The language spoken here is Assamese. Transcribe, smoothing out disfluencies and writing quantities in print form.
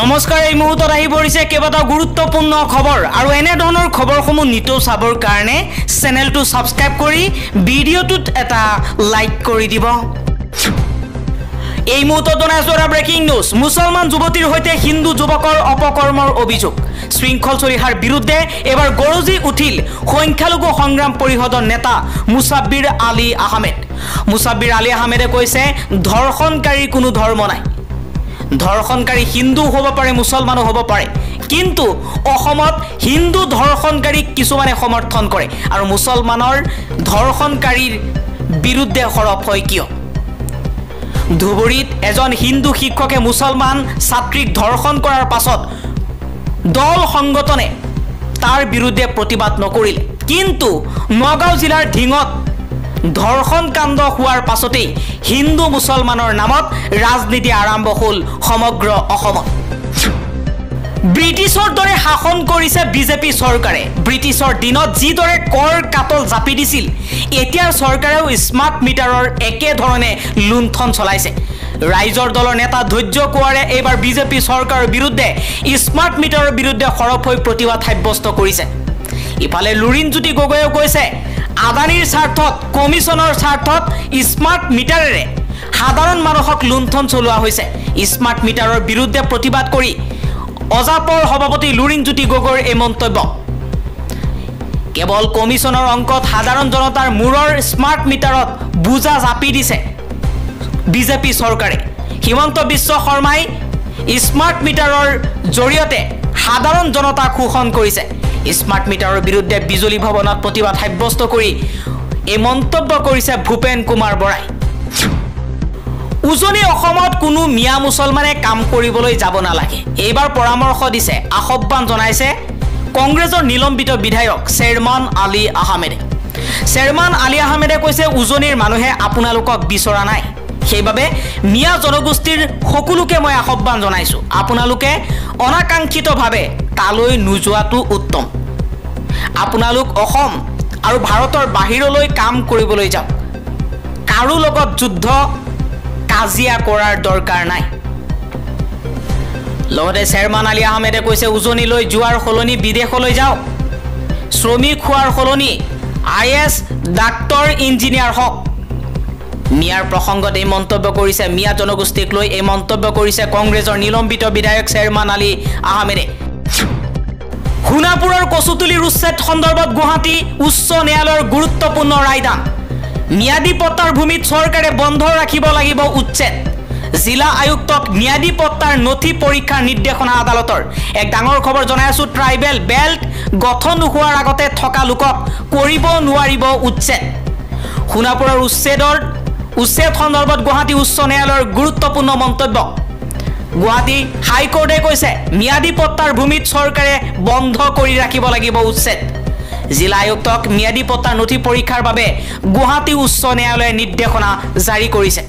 নমস্কাৰ এই মুহূৰ্তত আহি পৰিছে কেইবাটাও গুৰুত্বপূৰ্ণ খবৰ আৰু এনে ধৰণৰ খবৰসমূহ নিতৌ চাবৰ কাৰণে চেনেলটো সাবস্ক্ৰাইব কৰি ভিডিঅ'টোত এটা লাইক কৰি দিব। এই মুহূৰ্তত জনাইছো এটা ব্ৰেকিং নিউজ। মুছলমান যুৱতীৰ সৈতে হিন্দু যুৱকৰ অপকৰ্মৰ অভিযোগ। শৃংখল চৰিহাৰ বিৰুদ্ধে এবাৰ গৰজি উঠিল সংখ্যালঘু সংগ্ৰাম পৰিষদৰ নেতা মুছাব্বিৰ আলী আহমেদ। মুছাব্বিৰ আলী আহমেদে কৈছে ধৰ্ষণকাৰীৰ কোনো ধৰ্ম নাই। ধৰ্ষণকাৰী হিন্দু হ'ব পাৰে, মুছলমানো হ'ব পাৰে, কিন্তু অসমত হিন্দু ধৰ্ষণকাৰীক কিছুমানে সমৰ্থন কৰে আৰু মুছলমানৰ ধৰ্ষণকাৰীৰ বিৰুদ্ধে সৰব হয় কিয়? ধুবুৰীত এজন হিন্দু শিক্ষকে মুছলমান ছাত্ৰীক ধৰ্ষণ কৰাৰ পাছত দল সংগঠনে তাৰ বিৰুদ্ধে প্ৰতিবাদ নকৰিলে, কিন্তু নগাঁও জিলাৰ ঢিঙত ধৰ্ষণ কাণ্ড হোৱাৰ পাছতেই হিন্দু মুছলমানৰ নামত ৰাজনীতি আৰম্ভ হ'ল সমগ্ৰ অসমত। ব্ৰিটিছৰ দৰে শাসন কৰিছে বিজেপি চৰকাৰে। ব্ৰিটিছৰ দিনত যিদৰে কৰ কাটল জাপি দিছিল, এতিয়াৰ চৰকাৰেও স্মাৰ্ট মিটাৰৰ একেধৰণে লুণ্ঠন চলাইছে। ৰাইজৰ দলৰ নেতা ধৈৰ্য কোঁৱৰে এইবাৰ বিজেপি চৰকাৰৰ বিৰুদ্ধে স্মাৰ্ট মিটাৰৰ বিৰুদ্ধে সৰব হৈ প্ৰতিবাদ সাব্যস্ত কৰিছে। ইফালে লুৰিণজ্যোতি গগৈয়ে কৈছে আদানীৰ স্বাৰ্থত, কমিছনৰ স্বাৰ্থত স্মাৰ্ট মিটাৰেৰে সাধাৰণ মানুহক লুণ্ঠন চলোৱা হৈছে। স্মাৰ্ট মিটাৰৰ বিৰুদ্ধে প্ৰতিবাদ কৰি অজাপৰ সভাপতি লুৰিণজ্যোতি গগৈৰ এই মন্তব্য। কেৱল কমিছনৰ অংকত সাধাৰণ জনতাৰ মূৰৰ স্মাৰ্ট মিটাৰত বুজা জাপি দিছে বিজেপি চৰকাৰে। হিমন্ত বিশ্ব শৰ্মাই স্মাৰ্ট মিটাৰৰ জৰিয়তে সাধাৰণ জনতাক শোষণ কৰিছে। স্মাৰ্ট মিটাৰৰ বিৰুদ্ধে বিজুলী ভৱনত প্ৰতিবাদ সাব্যস্ত কৰি এই মন্তব্য কৰিছে ভূপেন কুমাৰ বৰাই। উজনি অসমত কোনো মিয়া মুছলমানে কাম কৰিবলৈ যাব নালাগে, এইবাৰ পৰামৰ্শ দিছে, আহ্বান জনাইছে কংগ্ৰেছৰ নিলম্বিত বিধায়ক চেয়াৰমান আলী আহমেদে। চেয়াৰমান আলী আহমেদে কৈছে উজনিৰ মানুহে আপোনালোকক বিচৰা নাই, সেইবাবে মিয়া জনগোষ্ঠীৰ সকলোকে মই আহ্বান জনাইছোঁ, আপোনালোকে অনাকাংক্ষিতভাৱে তালৈ নোযোৱাটো উত্তম। আপোনালোক অসম আৰু ভাৰতৰ বাহিৰলৈ কাম কৰিবলৈ যাওক, কাৰো লগত যুদ্ধ কাজিয়া কৰাৰ দৰকাৰ নাই। লগতে চেয়াৰমান আলী আহমেদে কৈছে উজনিলৈ যোৱাৰ সলনি বিদেশলৈ যাওক, শ্ৰমিক হোৱাৰ সলনি IAS ডাক্তৰ ইঞ্জিনিয়াৰ হওক। মিয়াৰ প্ৰসংগত এই মন্তব্য কৰিছে, মিয়া জনগোষ্ঠীক লৈ এই মন্তব্য কৰিছে কংগ্ৰেছৰ নিলম্বিত বিধায়ক চেয়াৰমান আলী আহমেদে। সোণাপুৰৰ কচুতুলিৰ উচ্ছেদ সন্দৰ্ভত গুৱাহাটী উচ্চ ন্যায়ালয়ৰ গুৰুত্বপূৰ্ণ ৰায়দান। ম্যাদী পট্টাৰ ভূমিত চৰকাৰে বন্ধ ৰাখিব লাগিব উচ্ছেদ। জিলা আয়ুক্তক ম্যাদী পট্টাৰ নথি পৰীক্ষাৰ নিৰ্দেশনা আদালতৰ। এক ডাঙৰ খবৰ জনাই আছো, ট্ৰাইবেল বেল্ট গঠন হোৱাৰ আগতে থকা লোকক কৰিব নোৱাৰিব উচ্ছেদ। সোণাপুৰৰ উচ্ছেদ সন্দৰ্ভত গুৱাহাটী উচ্চ ন্যায়ালয়ৰ গুৰুত্বপূৰ্ণ মন্তব্য। গুৱাহাটী হাইকোৰ্টে কৈছে ম্যাদী পট্টাৰ ভূমিত চৰকাৰে বন্ধ কৰি ৰাখিব লাগিব উচ্ছেদ। জিলা আয়ুক্তক ম্যাদী পট্টাৰ নথি পৰীক্ষাৰ বাবে গুৱাহাটী উচ্চ ন্যায়ালয়ে নিৰ্দেশনা জাৰি কৰিছে।